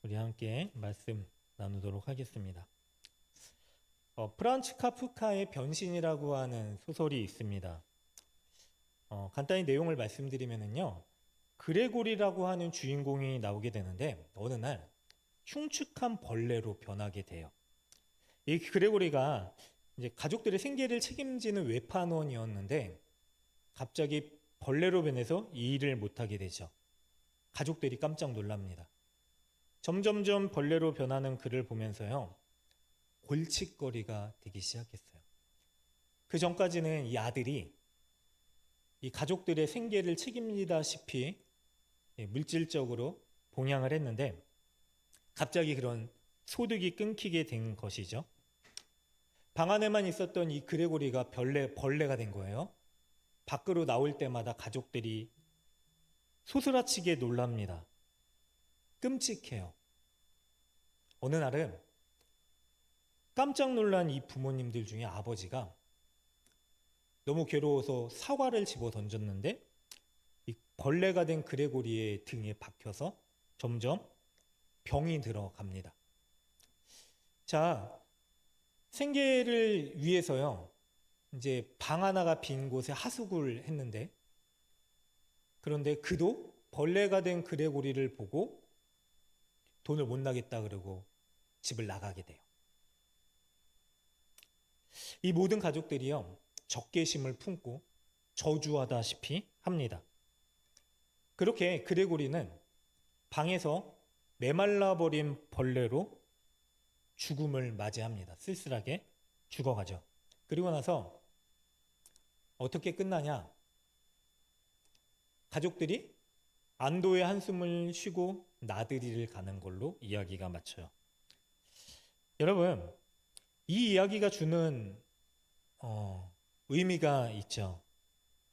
우리 함께 말씀 나누도록 하겠습니다. 프란츠 카프카의 변신이라고 하는 소설이 있습니다. 간단히 내용을 말씀드리면요, 그레고리라고 하는 주인공이 나오게 되는데 어느 날 흉측한 벌레로 변하게 돼요. 이 그레고리가 이제 가족들의 생계를 책임지는 외판원이었는데 갑자기 벌레로 변해서 이 일을 못하게 되죠. 가족들이 깜짝 놀랍니다. 점점점 벌레로 변하는 그를 보면서요, 골칫거리가 되기 시작했어요. 그 전까지는 이 아들이 이 가족들의 생계를 책임지다시피 물질적으로 봉양을 했는데 갑자기 그런 소득이 끊기게 된 것이죠. 방 안에만 있었던 이 그레고리가 벌레가 된 거예요. 밖으로 나올 때마다 가족들이 소스라치게 놀랍니다. 끔찍해요. 어느 날은 깜짝 놀란 이 부모님들 중에 아버지가 너무 괴로워서 사과를 집어 던졌는데 이 벌레가 된 그레고리의 등에 박혀서 점점 병이 들어갑니다. 자, 생계를 위해서요, 이제 방 하나가 빈 곳에 하숙을 했는데, 그런데 그도 벌레가 된 그레고리를 보고 돈을 못 나겠다 그러고 집을 나가게 돼요. 이 모든 가족들이요, 적개심을 품고 저주하다시피 합니다. 그렇게 그레고리는 방에서 메말라버린 벌레로 죽음을 맞이합니다. 쓸쓸하게 죽어가죠. 그리고 나서 어떻게 끝나냐? 가족들이 안도의 한숨을 쉬고 나들이를 가는 걸로 이야기가 마쳐요. 여러분, 이 이야기가 주는 의미가 있죠.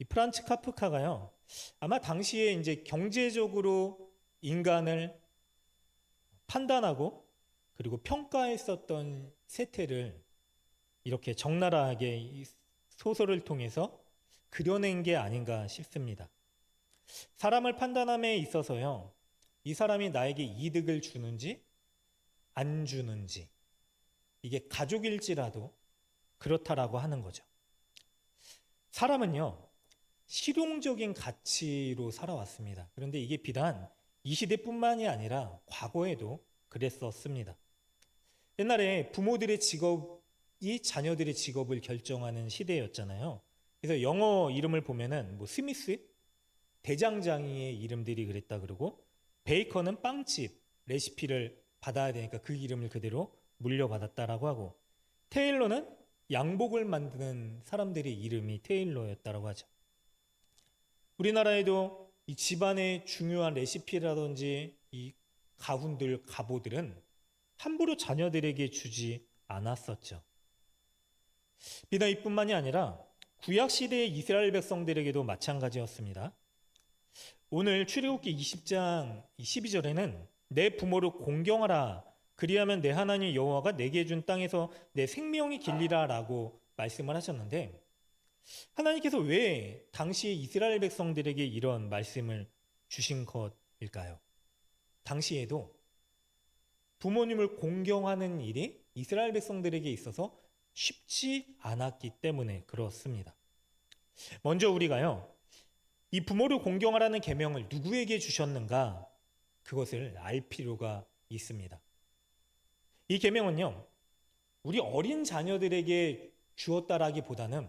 이 프란츠 카프카가요, 아마 당시에 이제 경제적으로 인간을 판단하고 그리고 평가했었던 세태를 이렇게 적나라하게 이 소설을 통해서 그려낸 게 아닌가 싶습니다. 사람을 판단함에 있어서요, 이 사람이 나에게 이득을 주는지 안 주는지, 이게 가족일지라도 그렇다라고 하는 거죠. 사람은요, 실용적인 가치로 살아왔습니다. 그런데 이게 비단 이 시대뿐만이 아니라 과거에도 그랬었습니다. 옛날에 부모들의 직업이 자녀들의 직업을 결정하는 시대였잖아요. 그래서 영어 이름을 보면은 뭐 스미스, 대장장이의 이름들이 그랬다 그러고, 베이컨은 빵집 레시피를 받아야 되니까 그 이름을 그대로 물려받았다라고 하고, 테일러는 양복을 만드는 사람들의 이름이 테일러였다라고 하죠. 우리나라에도 이 집안의 중요한 레시피라든지 이 가훈들, 가보들은 함부로 자녀들에게 주지 않았었죠. 비단 이뿐만이 아니라 구약 시대의 이스라엘 백성들에게도 마찬가지였습니다. 오늘 출애굽기 20장 12절에는 내 부모를 공경하라, 그리하면 내 하나님 여호와가 내게 준 땅에서 내 생명이 길리라라고 말씀을 하셨는데, 하나님께서 왜 당시 이스라엘 백성들에게 이런 말씀을 주신 것일까요? 당시에도 부모님을 공경하는 일이 이스라엘 백성들에게 있어서 쉽지 않았기 때문에 그렇습니다. 먼저 우리가요, 이 부모를 공경하라는 계명을 누구에게 주셨는가, 그것을 알 필요가 있습니다. 이 계명은요, 우리 어린 자녀들에게 주었다라기보다는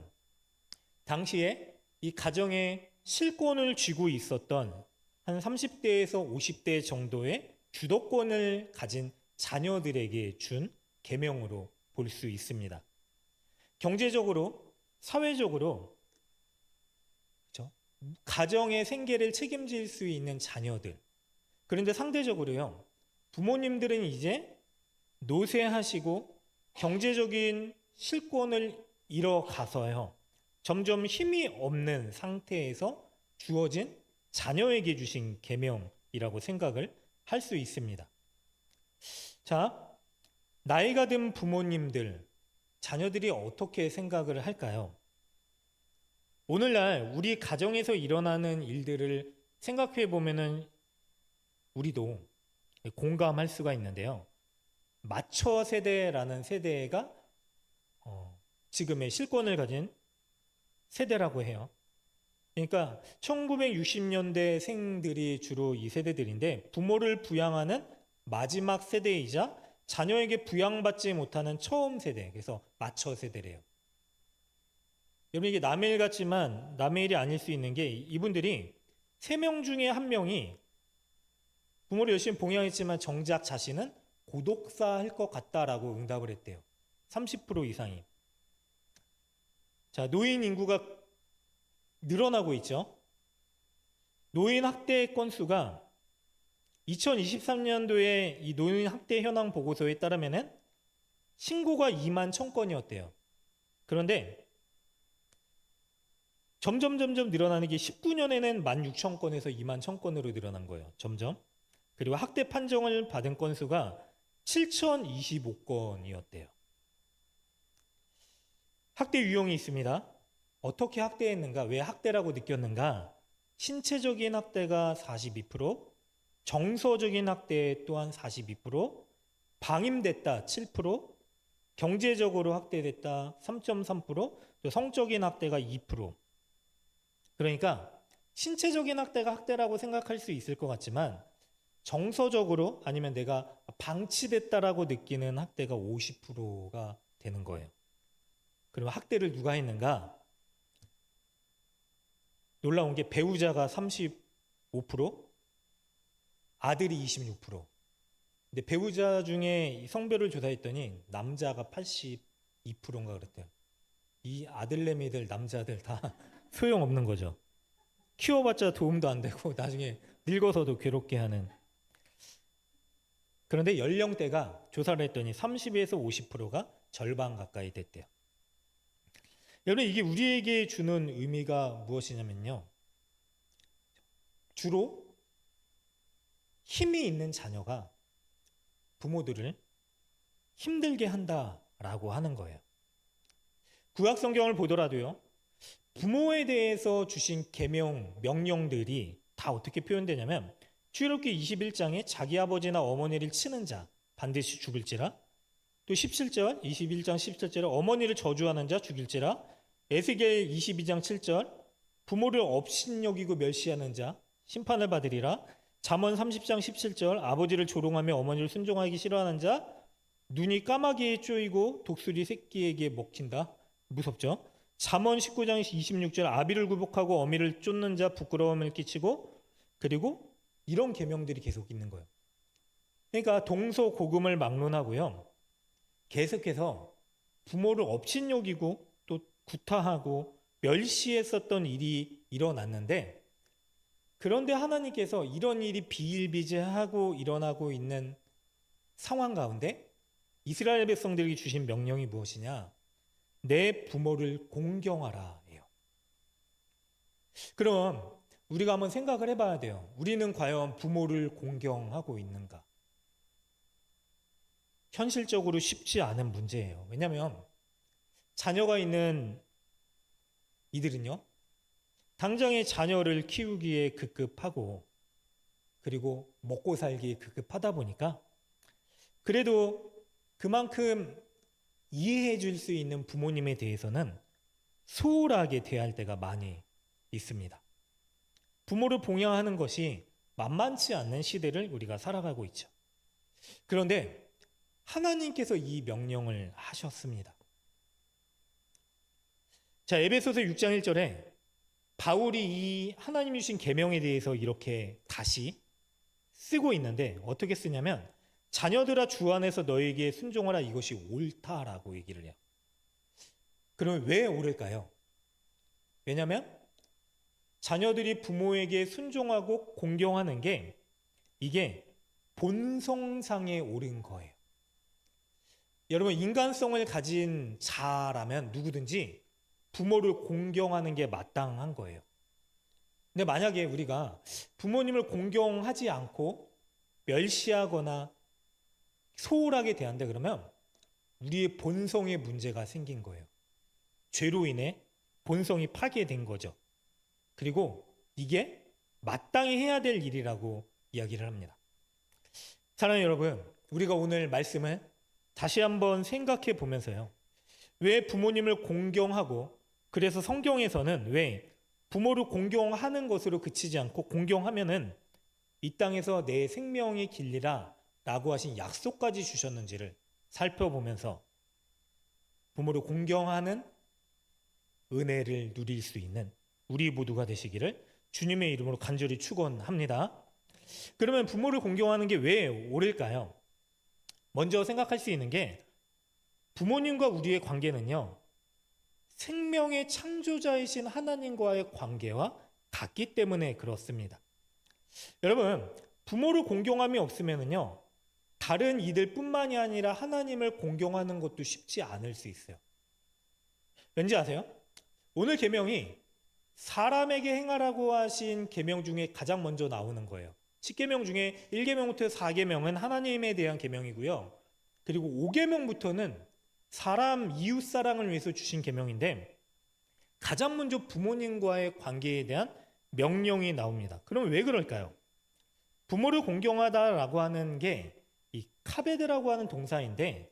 당시에 이 가정의 실권을 쥐고 있었던 한 30대에서 50대 정도의 주도권을 가진 자녀들에게 준 계명으로 볼 수 있습니다. 경제적으로, 사회적으로, 그렇죠? 가정의 생계를 책임질 수 있는 자녀들. 그런데 상대적으로요, 부모님들은 이제 노쇠하시고 경제적인 실권을 잃어가서요, 점점 힘이 없는 상태에서 주어진 자녀에게 주신 계명이라고 생각을 할 수 있습니다. 자, 나이가 든 부모님들, 자녀들이 어떻게 생각을 할까요? 오늘날 우리 가정에서 일어나는 일들을 생각해 보면은 우리도 공감할 수가 있는데요. 마처 세대라는 세대가 지금의 실권을 가진 세대라고 해요. 그러니까 1960년대 생들이 주로 이 세대들인데 부모를 부양하는 마지막 세대이자 자녀에게 부양받지 못하는 처음 세대, 그래서 마처 세대래요. 여러분 이게 남의 일 같지만 남의 일이 아닐 수 있는 게 이분들이 3명 중에 1명이 부모를 열심히 봉양했지만 정작 자신은 고독사할 것 같다라고 응답을 했대요. 30% 이상이. 자, 노인 인구가 늘어나고 있죠. 노인 학대 건수가 2023년도에 이 노인 학대 현황 보고서에 따르면은 신고가 2만 1,000건이었대요. 그런데 점점 늘어나는 게 19년에는 16,000건에서 2만 1,000건으로 늘어난 거예요. 점점. 그리고 학대 판정을 받은 건수가 7,025건이었대요. 학대 유형이 있습니다. 어떻게 학대했는가? 왜 학대라고 느꼈는가? 신체적인 학대가 42%, 정서적인 학대 또한 42%, 방임됐다 7%, 경제적으로 학대됐다 3.3%, 또 성적인 학대가 2%. 그러니까 신체적인 학대가 학대라고 생각할 수 있을 것 같지만 정서적으로 아니면 내가 방치됐다라고 느끼는 학대가 50%가 되는 거예요. 그럼 학대를 누가 했는가? 놀라운 게 배우자가 35%, 아들이 26%. 근데 배우자 중에 성별을 조사했더니 남자가 82%인가 그랬대요. 이 아들내미들 남자들 다 소용없는 거죠. 키워봤자 도움도 안 되고 나중에 늙어서도 괴롭게 하는. 그런데 연령대가 조사를 했더니 30에서 50%가 절반 가까이 됐대요. 여러분 이게 우리에게 주는 의미가 무엇이냐면요. 주로 힘이 있는 자녀가 부모들을 힘들게 한다라고 하는 거예요. 구약 성경을 보더라도요. 부모에 대해서 주신 계명, 명령들이 다 어떻게 표현되냐면 출애굽기 21장에 자기 아버지나 어머니를 치는 자 반드시 죽을지라, 또 17절 21장 17절에 어머니를 저주하는 자 죽일지라, 에스겔 22장 7절 부모를 업신여기고 멸시하는 자 심판을 받으리라, 잠언 30장 17절 아버지를 조롱하며 어머니를 순종하기 싫어하는 자 눈이 까마귀에 쪼이고 독수리 새끼에게 먹힌다. 무섭죠? 잠언 19장 26절 아비를 굴복하고 어미를 쫓는 자 부끄러움을 끼치고, 그리고 이런 계명들이 계속 있는 거예요. 그러니까 동서고금을 막론하고요. 계속해서 부모를 업신여기고 또 구타하고 멸시했었던 일이 일어났는데, 그런데 하나님께서 이런 일이 비일비재하고 일어나고 있는 상황 가운데 이스라엘 백성들에게 주신 명령이 무엇이냐? 내 부모를 공경하라 해요. 그럼 우리가 한번 생각을 해봐야 돼요. 우리는 과연 부모를 공경하고 있는가? 현실적으로 쉽지 않은 문제예요. 왜냐하면 자녀가 있는 이들은요, 당장의 자녀를 키우기에 급급하고 그리고 먹고 살기에 급급하다 보니까 그래도 그만큼 이해해 줄 수 있는 부모님에 대해서는 소홀하게 대할 때가 많이 있습니다. 부모를 봉양하는 것이 만만치 않는 시대를 우리가 살아가고 있죠. 그런데 하나님께서 이 명령을 하셨습니다. 자, 에베소서 6장 1절에 바울이 이 하나님이 주신 계명에 대해서 이렇게 다시 쓰고 있는데 어떻게 쓰냐면 자녀들아 주 안에서 너에게 순종하라 이것이 옳다라고 얘기를 해요. 그러면 왜 옳을까요? 왜냐하면 자녀들이 부모에게 순종하고 공경하는 게 이게 본성상에 옳은 거예요. 여러분 인간성을 가진 자라면 누구든지 부모를 공경하는 게 마땅한 거예요. 근데 만약에 우리가 부모님을 공경하지 않고 멸시하거나 소홀하게 대한다 그러면 우리의 본성에 문제가 생긴 거예요. 죄로 인해 본성이 파괴된 거죠. 그리고 이게 마땅히 해야 될 일이라고 이야기를 합니다. 사랑하는 여러분, 우리가 오늘 말씀을 다시 한번 생각해 보면서요. 왜 부모님을 공경하고, 그래서 성경에서는 왜 부모를 공경하는 것으로 그치지 않고 공경하면은 이 땅에서 내 생명이 길리라 라고 하신 약속까지 주셨는지를 살펴보면서 부모를 공경하는 은혜를 누릴 수 있는 우리 모두가 되시기를 주님의 이름으로 간절히 축원합니다. 그러면 부모를 공경하는 게 왜 옳을까요? 먼저 생각할 수 있는 게 부모님과 우리의 관계는요, 생명의 창조자이신 하나님과의 관계와 같기 때문에 그렇습니다. 여러분, 부모를 공경함이 없으면요, 다른 이들뿐만이 아니라 하나님을 공경하는 것도 쉽지 않을 수 있어요. 왠지 아세요? 오늘 계명이 사람에게 행하라고 하신 계명 중에 가장 먼저 나오는 거예요. 10계명 중에 1계명부터 4계명은 하나님에 대한 계명이고요. 그리고 5계명부터는 사람 이웃 사랑을 위해서 주신 계명인데 가장 먼저 부모님과의 관계에 대한 명령이 나옵니다. 그럼 왜 그럴까요? 부모를 공경하다라고 하는 게 이 카베드라고 하는 동사인데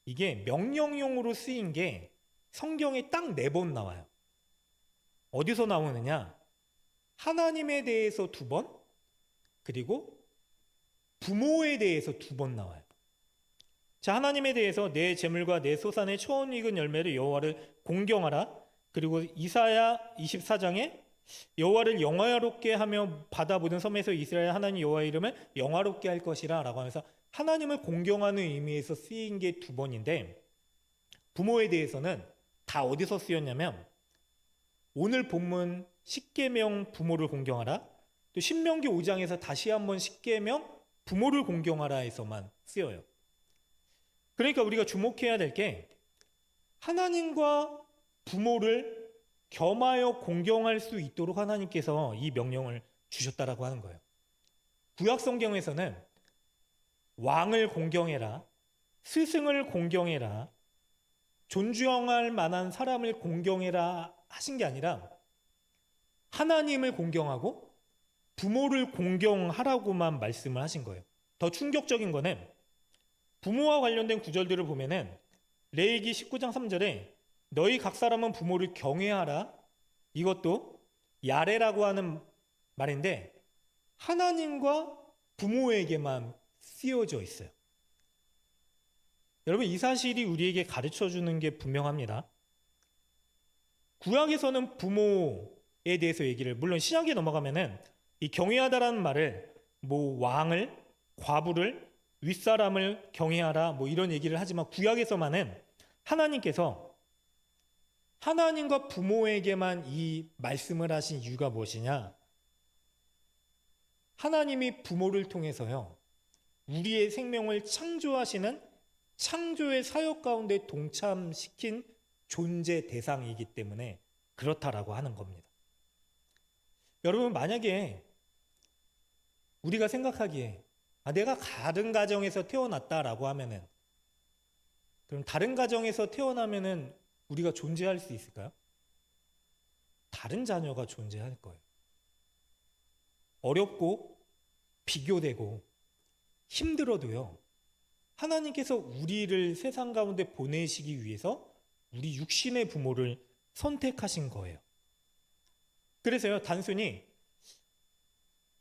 이게 명령용으로 쓰인 게 성경에 딱 4번 나와요. 어디서 나오느냐? 하나님에 대해서 2번, 그리고 부모에 대해서 2번 나와요. 자, 하나님에 대해서 내 재물과 내 소산의 처음 익은 열매를 여호와를 공경하라. 그리고 이사야 24장에 여호와를 영화롭게 하며 바다 모든 섬에서 이스라엘 하나님 여호와의 이름을 영화롭게 할 것이라 라고 하면서 하나님을 공경하는 의미에서 쓰인 게 2번인데 부모에 대해서는 다 어디서 쓰였냐면 오늘 본문 10계명 부모를 공경하라, 또 신명기 5장에서 다시 한번 10계명 부모를 공경하라에서만 쓰여요. 그러니까 우리가 주목해야 될 게 하나님과 부모를 겸하여 공경할 수 있도록 하나님께서 이 명령을 주셨다라고 하는 거예요. 구약 성경에서는 왕을 공경해라, 스승을 공경해라, 존중할 만한 사람을 공경해라 하신 게 아니라 하나님을 공경하고 부모를 공경하라고만 말씀을 하신 거예요. 더 충격적인 거는 부모와 관련된 구절들을 보면은 레위기 19장 3절에 너희 각 사람은 부모를 경외하라, 이것도 야레라고 하는 말인데 하나님과 부모에게만 쓰여져 있어요. 여러분, 이 사실이 우리에게 가르쳐 주는 게 분명합니다. 구약에서는 부모에 대해서 얘기를, 물론 신약에 넘어가면은 이 경외하다라는 말을 뭐 왕을, 과부를, 윗사람을 경외하라 뭐 이런 얘기를 하지만 구약에서만은 하나님께서 하나님과 부모에게만 이 말씀을 하신 이유가 무엇이냐? 하나님이 부모를 통해서요, 우리의 생명을 창조하시는 창조의 사역 가운데 동참시킨 존재 대상이기 때문에 그렇다라고 하는 겁니다. 여러분, 만약에 우리가 생각하기에 내가 다른 가정에서 태어났다라고 하면은, 그럼 다른 가정에서 태어나면은 우리가 존재할 수 있을까요? 다른 자녀가 존재할 거예요. 어렵고 비교되고 힘들어도요, 하나님께서 우리를 세상 가운데 보내시기 위해서 우리 육신의 부모를 선택하신 거예요. 그래서요, 단순히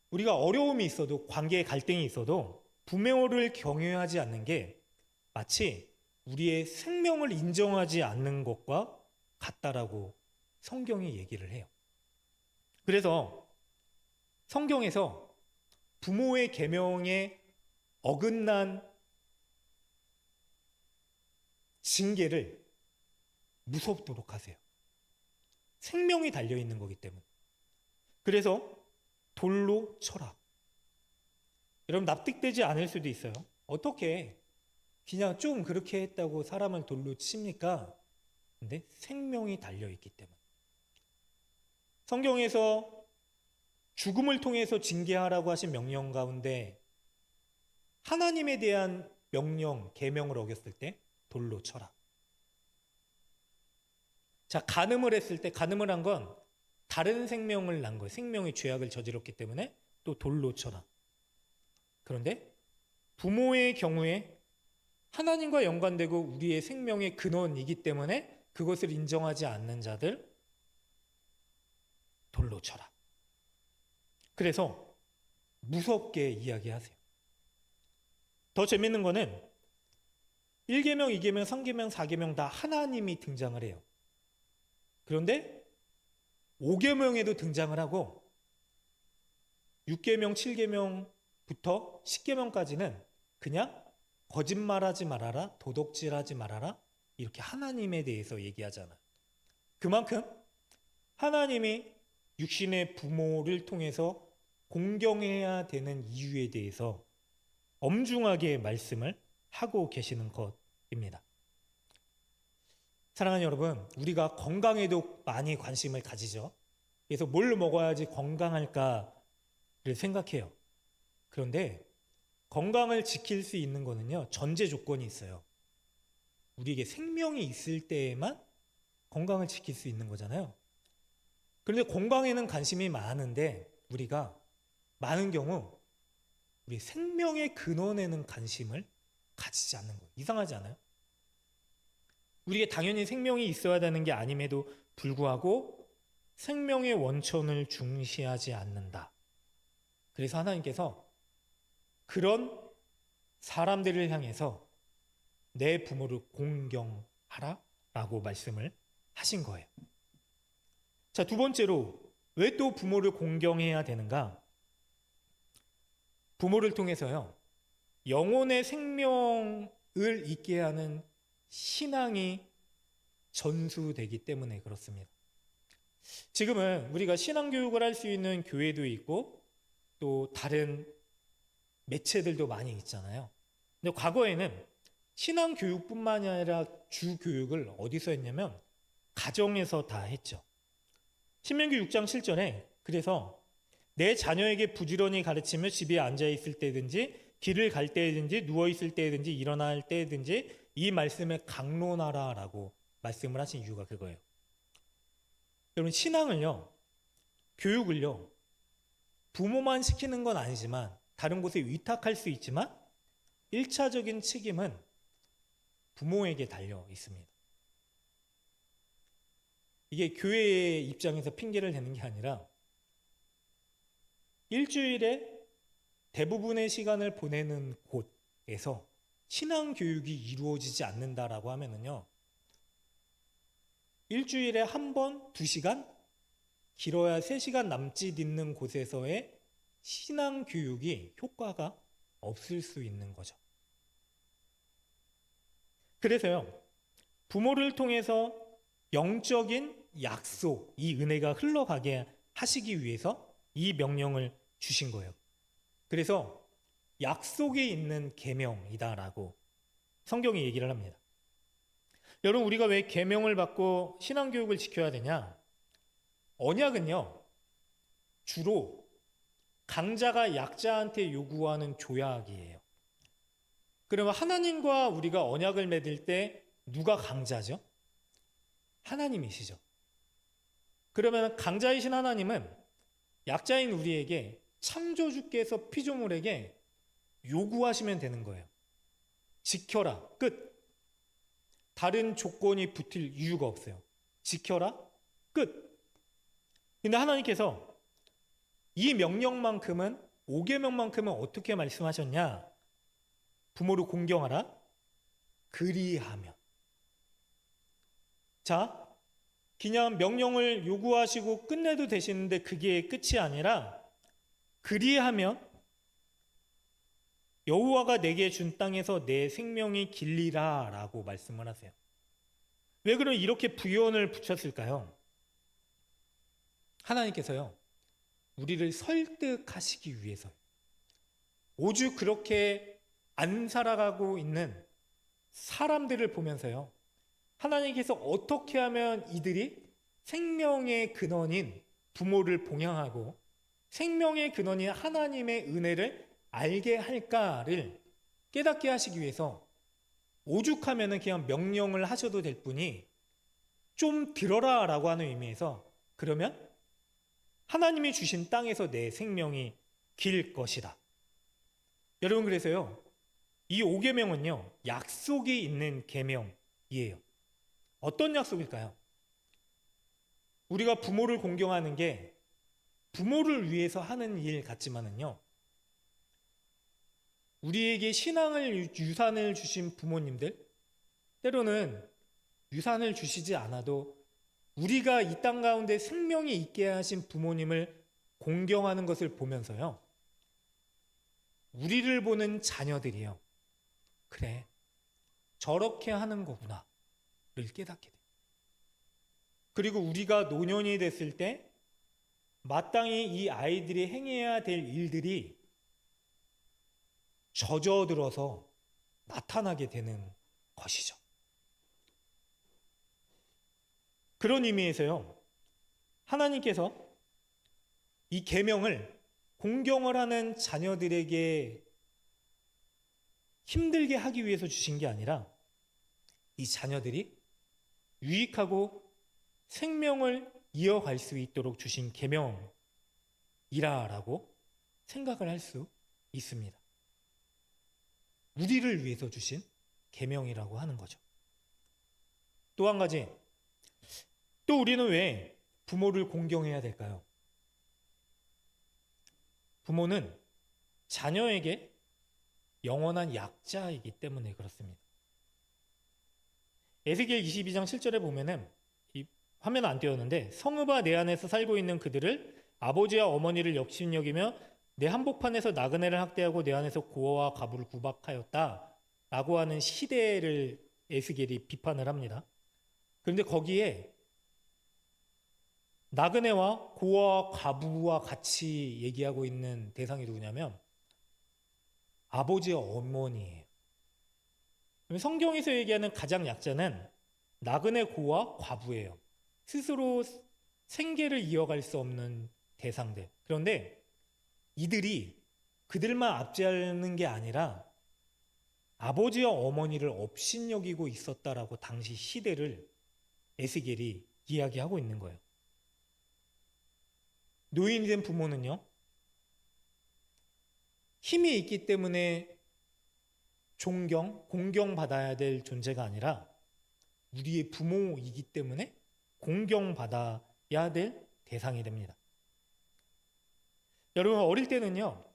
우리가 어려움이 있어도, 관계에 갈등이 있어도 부모를 경외하지 않는 게 마치 우리의 생명을 인정하지 않는 것과 같다라고 성경이 얘기를 해요. 그래서 성경에서 부모의 계명에 어긋난 징계를 무섭도록 하세요. 생명이 달려있는 거기 때문에. 그래서 돌로 쳐라. 여러분, 납득되지 않을 수도 있어요. 어떻게 그냥 좀 그렇게 했다고 사람을 돌로 칩니까? 근데 생명이 달려있기 때문에. 성경에서 죽음을 통해서 징계하라고 하신 명령 가운데 하나님에 대한 명령, 계명을 어겼을 때 돌로 쳐라. 자, 간음을 했을 때, 간음을 한 건 다른 생명을 낳은 거예요. 생명의 죄악을 저질렀기 때문에 또 돌로 쳐라. 그런데 부모의 경우에 하나님과 연관되고 우리의 생명의 근원이기 때문에 그것을 인정하지 않는 자들 돌로 쳐라. 그래서 무섭게 이야기하세요. 더 재밌는 거는 1계명, 2계명, 3계명, 4계명 다 하나님이 등장을 해요. 그런데 5계명에도 등장을 하고 6계명, 7계명부터 10계명까지는 그냥 거짓말하지 말아라, 도둑질하지 말아라 이렇게 하나님에 대해서 얘기하잖아요. 그만큼 하나님이 육신의 부모를 통해서 공경해야 되는 이유에 대해서 엄중하게 말씀을 하고 계시는 것입니다. 사랑하는 여러분, 우리가 건강에도 많이 관심을 가지죠. 그래서 뭘 먹어야지 건강할까를 생각해요. 그런데 건강을 지킬 수 있는 거는요, 전제 조건이 있어요. 우리에게 생명이 있을 때에만 건강을 지킬 수 있는 거잖아요. 그런데 건강에는 관심이 많은데 우리가 많은 경우 우리 생명의 근원에는 관심을 가지지 않는 거예요. 이상하지 않아요? 우리에게 당연히 생명이 있어야 되는 게 아님에도 불구하고 생명의 원천을 중시하지 않는다. 그래서 하나님께서 그런 사람들을 향해서 내 부모를 공경하라 라고 말씀을 하신 거예요. 자, 두 번째로 왜 또 부모를 공경해야 되는가? 부모를 통해서요, 영혼의 생명을 있게 하는 신앙이 전수되기 때문에 그렇습니다. 지금은 우리가 신앙교육을 할 수 있는 교회도 있고 또 다른 매체들도 많이 있잖아요. 근데 과거에는 신앙교육뿐만이 아니라 주교육을 어디서 했냐면 가정에서 다 했죠. 신명기 6장 7절에 그래서 내 자녀에게 부지런히 가르치며 집에 앉아 있을 때든지 길을 갈 때든지 누워 있을 때든지 일어날 때든지 이 말씀에 강론하라라고 말씀을 하신 이유가 그거예요. 여러분, 신앙을요, 교육을요, 부모만 시키는 건 아니지만 다른 곳에 위탁할 수 있지만 1차적인 책임은 부모에게 달려 있습니다. 이게 교회의 입장에서 핑계를 대는 게 아니라 일주일에 대부분의 시간을 보내는 곳에서 신앙교육이 이루어지지 않는다라고 하면은요, 일주일에 한 번, 2시간, 길어야 3시간 남짓 있는 곳에서의 신앙교육이 효과가 없을 수 있는 거죠. 그래서요, 부모를 통해서 영적인 약속, 이 은혜가 흘러가게 하시기 위해서 이 명령을 주신 거예요. 그래서 약속이 있는 계명이다라고 성경이 얘기를 합니다. 여러분, 우리가 왜 계명을 받고 신앙교육을 지켜야 되냐? 언약은요, 주로 강자가 약자한테 요구하는 조약이에요. 그러면 하나님과 우리가 언약을 맺을 때 누가 강자죠? 하나님이시죠. 그러면 강자이신 하나님은 약자인 우리에게 창조주께서 피조물에게 요구하시면 되는 거예요. 지켜라. 끝. 다른 조건이 붙을 이유가 없어요. 지켜라. 끝. 근데 하나님께서 이 명령만큼은 5계명만큼은 어떻게 말씀하셨냐? 부모를 공경하라. 그리하면. 자, 그냥 명령을 요구하시고 끝내도 되시는데 그게 끝이 아니라 그리하면 여호와가 내게 준 땅에서 내 생명이 길리라 라고 말씀을 하세요. 왜 그럼 이렇게 부연을 붙였을까요? 하나님께서요, 우리를 설득하시기 위해서 오죽 그렇게 안 살아가고 있는 사람들을 보면서요, 하나님께서 어떻게 하면 이들이 생명의 근원인 부모를 봉양하고 생명의 근원인 하나님의 은혜를 알게 할까를 깨닫게 하시기 위해서 오죽하면 그냥 명령을 하셔도 될 뿐이 좀 들어라 라고 하는 의미에서 그러면 하나님이 주신 땅에서 내 생명이 길 것이다. 여러분, 그래서요, 이 5계명은요, 약속이 있는 계명이에요. 어떤 약속일까요? 우리가 부모를 공경하는 게 부모를 위해서 하는 일 같지만은요, 우리에게 신앙을 유산을 주신 부모님들, 때로는 유산을 주시지 않아도 우리가 이 땅 가운데 생명이 있게 하신 부모님을 공경하는 것을 보면서요, 우리를 보는 자녀들이요, 그래, 저렇게 하는 거구나를 깨닫게 돼요. 그리고 우리가 노년이 됐을 때 마땅히 이 아이들이 행해야 될 일들이 젖어들어서 나타나게 되는 것이죠. 그런 의미에서요, 하나님께서 이 계명을 공경을 하는 자녀들에게 힘들게 하기 위해서 주신 게 아니라 이 자녀들이 유익하고 생명을 이어갈 수 있도록 주신 계명이라고 생각을 할 수 있습니다. 우리를 위해서 주신 계명이라고 하는 거죠. 또 한 가지, 또 우리는 왜 부모를 공경해야 될까요? 부모는 자녀에게 영원한 약자이기 때문에 그렇습니다. 에스겔 22장 7절에 보면은, 이 화면 안 띄웠는데, 성읍아 내 안에서 살고 있는 그들을 아버지와 어머니를 역신여기며 내 한복판에서 나그네를 학대하고 내 안에서 고아와 과부를 구박하였다 라고 하는 시대를 에스겔이 비판을 합니다. 그런데 거기에 나그네와 고아와 과부와 같이 얘기하고 있는 대상이 누구냐면 아버지와 어머니예요. 성경에서 얘기하는 가장 약자는 나그네 고아 과부예요. 스스로 생계를 이어갈 수 없는 대상들. 그런데 이들이 그들만 압제하는 게 아니라 아버지와 어머니를 업신여기고 있었다라고 당시 시대를 에스겔이 이야기하고 있는 거예요. 노인이 된 부모는요, 힘이 있기 때문에 공경받아야 될 존재가 아니라 우리의 부모이기 때문에 공경받아야 될 대상이 됩니다. 여러분, 어릴 때는요,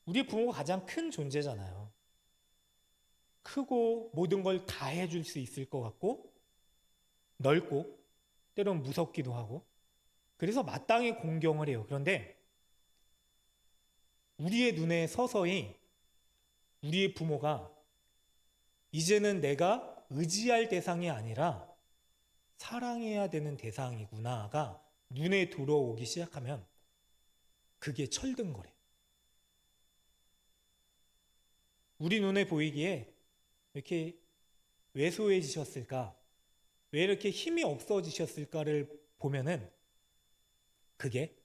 우리 부모가 가장 큰 존재잖아요. 크고 모든 걸 다 해줄 수 있을 것 같고 넓고 때로는 무섭기도 하고 그래서 마땅히 공경을 해요. 그런데 우리의 눈에 서서히 우리의 부모가 이제는 내가 의지할 대상이 아니라 사랑해야 되는 대상이구나가 눈에 들어오기 시작하면 그게 철든거려요. 우리 눈에 보이기에 왜 이렇게 왜소해지셨을까? 왜 이렇게 힘이 없어지셨을까를 보면은 그게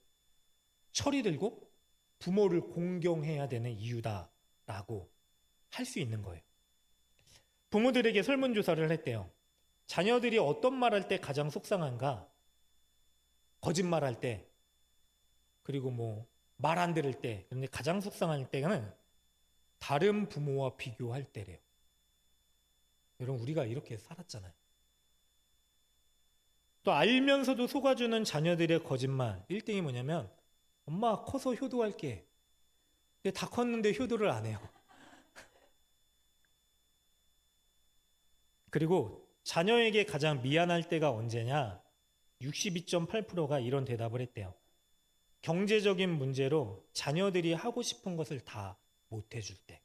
철이 들고 부모를 공경해야 되는 이유다라고 할 수 있는 거예요. 부모들에게 설문조사를 했대요. 자녀들이 어떤 말할 때 가장 속상한가? 거짓말할 때, 그리고 뭐 말 안 들을 때. 그런데 가장 속상할 때는 다른 부모와 비교할 때래요. 여러분, 우리가 이렇게 살았잖아요. 또 알면서도 속아주는 자녀들의 거짓말 1등이 뭐냐면 엄마 커서 효도할게. 근데 다 컸는데 효도를 안 해요. 그리고 자녀에게 가장 미안할 때가 언제냐? 62.8%가 이런 대답을 했대요. 경제적인 문제로 자녀들이 하고 싶은 것을 다 못 해줄 때.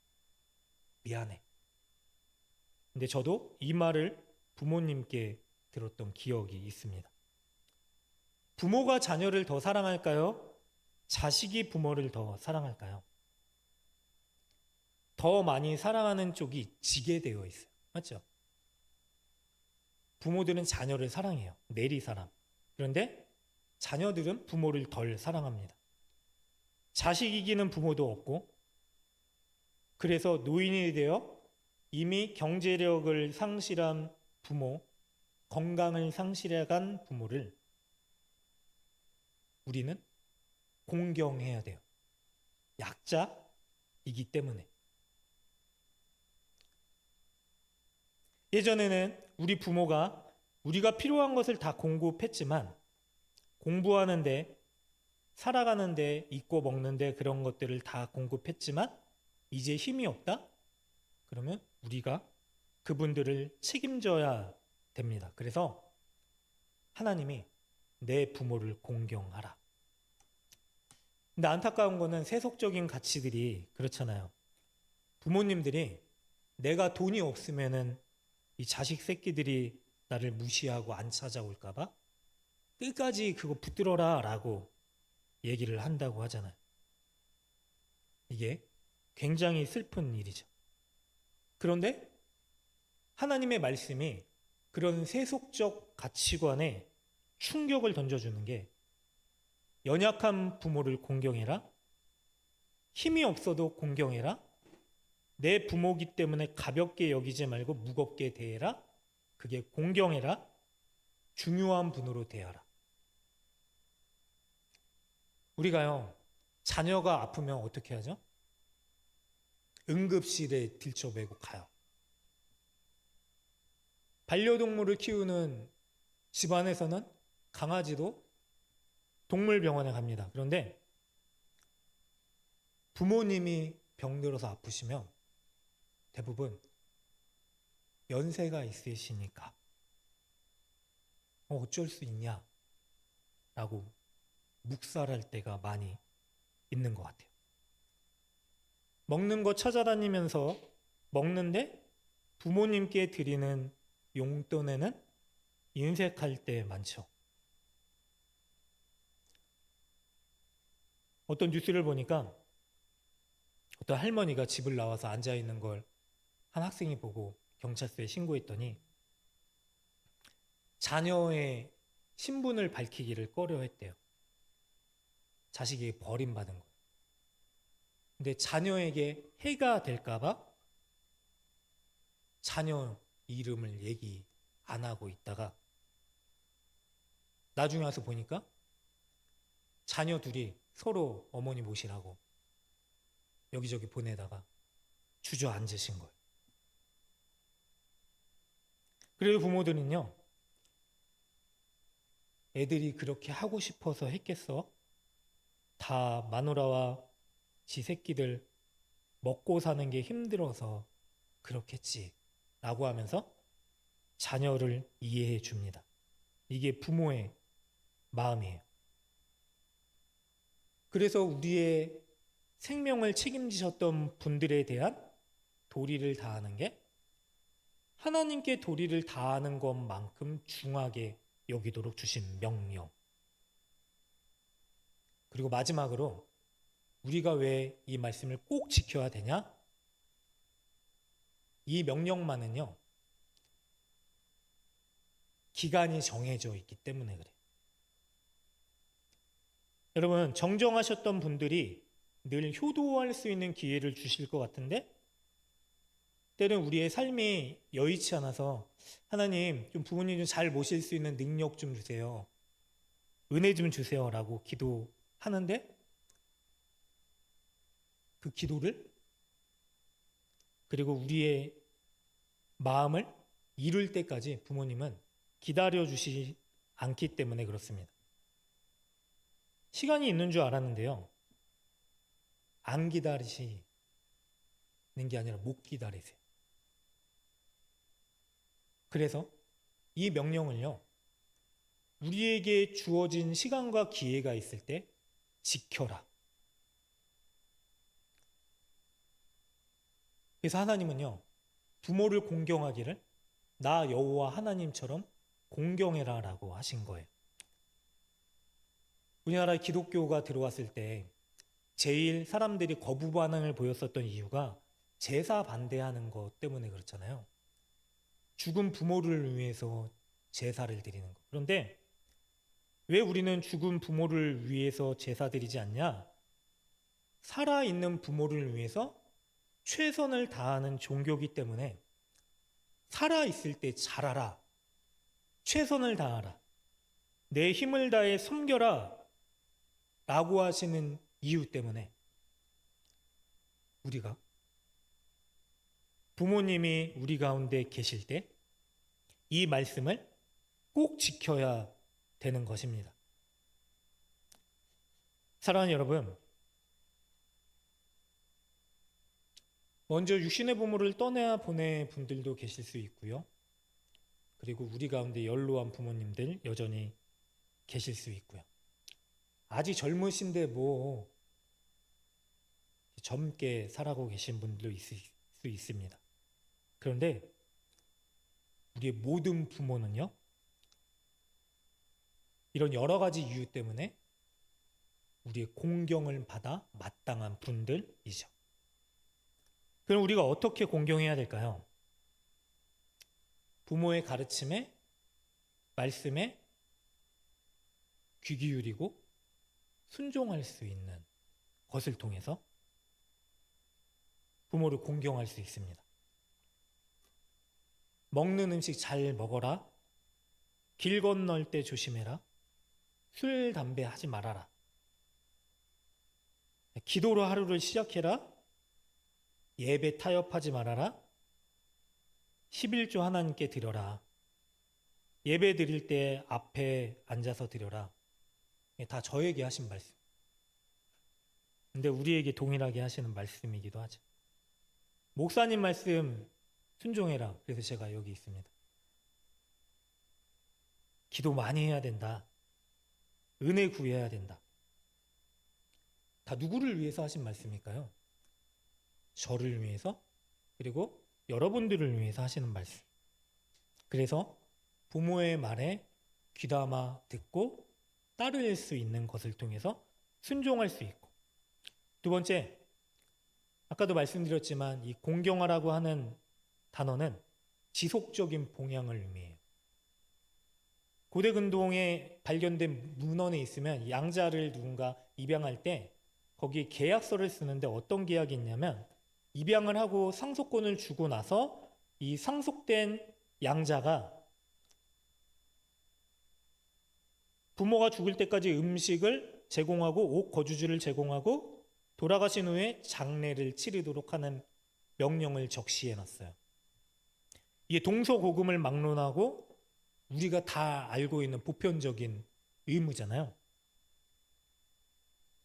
미안해. 근데 저도 이 말을 부모님께 들었던 기억이 있습니다. 부모가 자녀를 더 사랑할까요? 자식이 부모를 더 사랑할까요? 더 많이 사랑하는 쪽이 지게 되어 있어요. 맞죠? 부모들은 자녀를 사랑해요. 내리사랑. 그런데 자녀들은 부모를 덜 사랑합니다. 자식 이기는 부모도 없고 그래서 노인이 되어 이미 경제력을 상실한 부모, 건강을 상실해간 부모를 우리는 공경해야 돼요. 약자이기 때문에. 예전에는 우리 부모가 우리가 필요한 것을 다 공급했지만 공부하는데, 살아가는데, 입고 먹는데 그런 것들을 다 공급했지만 이제 힘이 없다? 그러면 우리가 그분들을 책임져야 됩니다. 그래서 하나님이 내 부모를 공경하라. 근데 안타까운 거는 세속적인 가치들이 그렇잖아요. 부모님들이 내가 돈이 없으면은 이 자식 새끼들이 나를 무시하고 안 찾아올까봐 끝까지 그거 붙들어라 라고 얘기를 한다고 하잖아요. 이게 굉장히 슬픈 일이죠. 그런데 하나님의 말씀이 그런 세속적 가치관에 충격을 던져주는 게 연약한 부모를 공경해라, 힘이 없어도 공경해라, 내 부모기 때문에 가볍게 여기지 말고 무겁게 대해라, 그게 공경해라, 중요한 분으로 대하라. 우리가요, 자녀가 아프면 어떻게 하죠? 응급실에 들쳐매고 가요. 반려동물을 키우는 집안에서는 강아지도 동물병원에 갑니다. 그런데 부모님이 병들어서 아프시면 대부분 연세가 있으시니까 어쩔 수 있냐 라고 묵살할 때가 많이 있는 것 같아요. 먹는 거 찾아다니면서 먹는데 부모님께 드리는 용돈에는 인색할 때 많죠. 어떤 뉴스를 보니까 어떤 할머니가 집을 나와서 앉아있는 걸 한 학생이 보고 경찰서에 신고했더니 자녀의 신분을 밝히기를 꺼려했대요. 자식이 버림받은 거예요. 근데 자녀에게 해가 될까봐 자녀 이름을 얘기 안 하고 있다가 나중에 와서 보니까 자녀 둘이 서로 어머니 모시라고 여기저기 보내다가 주저앉으신 거예요. 그래도 부모들은요, 애들이 그렇게 하고 싶어서 했겠어? 다 마누라와 지 새끼들 먹고 사는 게 힘들어서 그렇겠지 라고 하면서 자녀를 이해해 줍니다. 이게 부모의 마음이에요. 그래서 우리의 생명을 책임지셨던 분들에 대한 도리를 다하는 게 하나님께 도리를 다하는 것만큼 중하게 여기도록 주신 명령. 그리고 마지막으로 우리가 왜 이 말씀을 꼭 지켜야 되냐? 이 명령만은요, 기간이 정해져 있기 때문에 그래요. 여러분, 정정하셨던 분들이 늘 효도할 수 있는 기회를 주실 것 같은데 때는 우리의 삶이 여의치 않아서 하나님 좀 부모님 좀 잘 모실 수 있는 능력 좀 주세요. 은혜 좀 주세요 라고 기도하는데 그 기도를 그리고 우리의 마음을 이룰 때까지 부모님은 기다려주시 않기 때문에 그렇습니다. 시간이 있는 줄 알았는데요. 안 기다리시는 게 아니라 못 기다리세요. 그래서 이 명령을요, 우리에게 주어진 시간과 기회가 있을 때 지켜라. 그래서 하나님은요, 부모를 공경하기를 나 여호와 하나님처럼 공경해라 라고 하신 거예요. 우리나라에 기독교가 들어왔을 때 제일 사람들이 거부 반응을 보였었던 이유가 제사 반대하는 것 때문에 그렇잖아요. 죽은 부모를 위해서 제사를 드리는 것. 그런데 왜 우리는 죽은 부모를 위해서 제사 드리지 않냐? 살아있는 부모를 위해서 최선을 다하는 종교이기 때문에 살아있을 때 잘하라. 최선을 다하라. 내 힘을 다해 섬겨라. 라고 하시는 이유 때문에 우리가 부모님이 우리 가운데 계실 때 이 말씀을 꼭 지켜야 되는 것입니다. 사랑하는 여러분, 먼저 육신의 부모를 떠나 보낸 분들도 계실 수 있고요. 그리고 우리 가운데 연로한 부모님들 여전히 계실 수 있고요. 아직 젊으신데 뭐 젊게 살아가고 계신 분들도 있을 수 있습니다. 그런데 우리의 모든 부모는요, 이런 여러 가지 이유 때문에 우리의 공경을 받아 마땅한 분들이죠. 그럼 우리가 어떻게 공경해야 될까요? 부모의 가르침에, 말씀에 귀 기울이고 순종할 수 있는 것을 통해서 부모를 공경할 수 있습니다. 먹는 음식 잘 먹어라. 길 건널 때 조심해라. 술, 담배 하지 말아라. 기도로 하루를 시작해라. 예배 타협하지 말아라. 11조 하나님께 드려라. 예배 드릴 때 앞에 앉아서 드려라. 다 저에게 하신 말씀. 근데 우리에게 동일하게 하시는 말씀이기도 하죠. 목사님 말씀 순종해라. 그래서 제가 여기 있습니다. 기도 많이 해야 된다. 은혜 구해야 된다. 다 누구를 위해서 하신 말씀일까요? 저를 위해서, 그리고 여러분들을 위해서 하시는 말씀. 그래서 부모의 말에 귀담아 듣고 따를 수 있는 것을 통해서 순종할 수 있고, 두 번째, 아까도 말씀드렸지만 이 공경하라고 하는 단어는 지속적인 봉양을 의미해요. 고대 근동에 발견된 문헌에 있으면 양자를 누군가 입양할 때 거기에 계약서를 쓰는데 어떤 계약이 있냐면, 입양을 하고 상속권을 주고 나서 이 상속된 양자가 부모가 죽을 때까지 음식을 제공하고 옷 거주지를 제공하고 돌아가신 후에 장례를 치르도록 하는 명령을 적시해 놨어요. 이게 동서고금을 막론하고 우리가 다 알고 있는 보편적인 의무잖아요.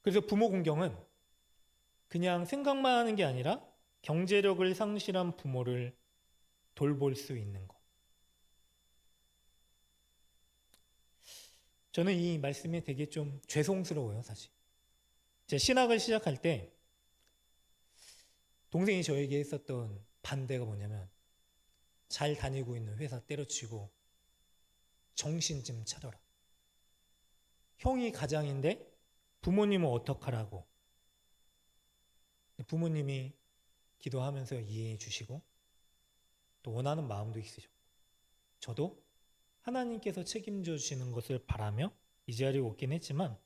그래서 부모 공경은 그냥 생각만 하는 게 아니라 경제력을 상실한 부모를 돌볼 수 있는 것. 저는 이 말씀이 되게 좀 죄송스러워요, 사실. 제 신학을 시작할 때 동생이 저에게 했었던 반대가 뭐냐면, 잘 다니고 있는 회사 때려치고 정신 좀 차려라. 형이 가장인데 부모님은 어떡하라고. 부모님이 기도하면서 이해해 주시고 또 원하는 마음도 있으셨고, 저도 하나님께서 책임져 주시는 것을 바라며 이 자리에 오긴 했지만,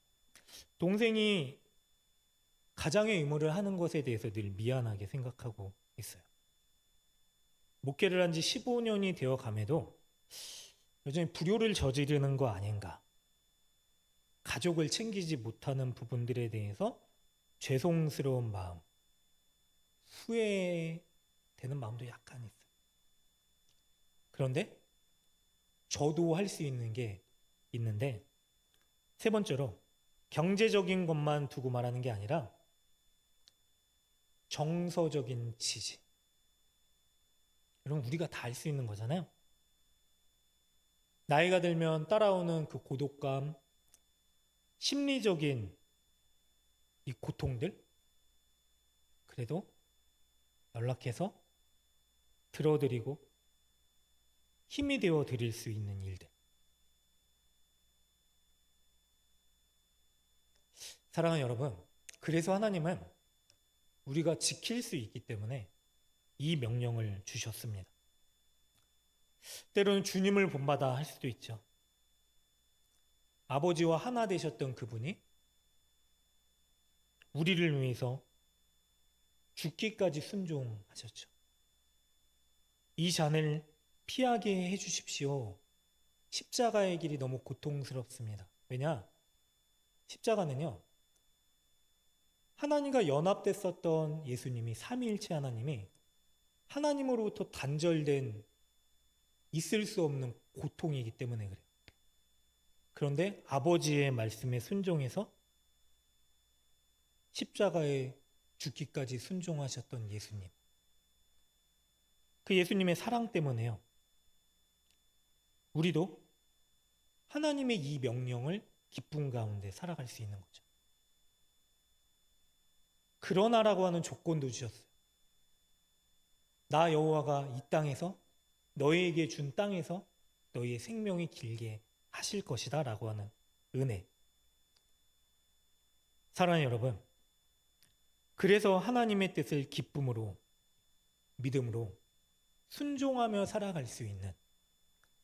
동생이 가장의 의무를 하는 것에 대해서 늘 미안하게 생각하고 있어요. 목회를 한 지 15년이 되어 감에도 여전히 불효를 저지르는 거 아닌가, 가족을 챙기지 못하는 부분들에 대해서 죄송스러운 마음, 후회되는 마음도 약간 있어요. 그런데 저도 할 수 있는 게 있는데, 세 번째로 경제적인 것만 두고 말하는 게 아니라 정서적인 지지. 여러분, 우리가 다 할 수 있는 거잖아요. 나이가 들면 따라오는 그 고독감, 심리적인 이 고통들, 그래도 연락해서 들어드리고 힘이 되어 드릴 수 있는 일들. 사랑하는 여러분, 그래서 하나님은 우리가 지킬 수 있기 때문에 이 명령을 주셨습니다. 때로는 주님을 본받아 할 수도 있죠. 아버지와 하나 되셨던 그분이 우리를 위해서 죽기까지 순종하셨죠. 이 잔을 피하게 해주십시오. 십자가의 길이 너무 고통스럽습니다. 왜냐? 십자가는요, 하나님과 연합됐었던 예수님이, 삼위일체 하나님이 하나님으로부터 단절된 있을 수 없는 고통이기 때문에 그래요. 그런데 아버지의 말씀에 순종해서 십자가에 죽기까지 순종하셨던 예수님. 그 예수님의 사랑 때문에요. 우리도 하나님의 이 명령을 기쁨 가운데 살아갈 수 있는 거죠. 그러나라고 하는 조건도 주셨어요. 나 여호와가 이 땅에서 너희에게 준 땅에서 너희의 생명이 길게 하실 것이다 라고 하는 은혜. 사랑하는 여러분, 그래서 하나님의 뜻을 기쁨으로 믿음으로 순종하며 살아갈 수 있는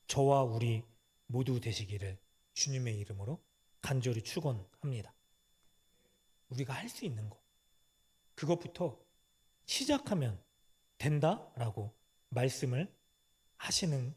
저와 우리 모두 되시기를 주님의 이름으로 간절히 축원합니다. 우리가 할 수 있는 것, 그것부터 시작하면 된다라고 말씀을 하시는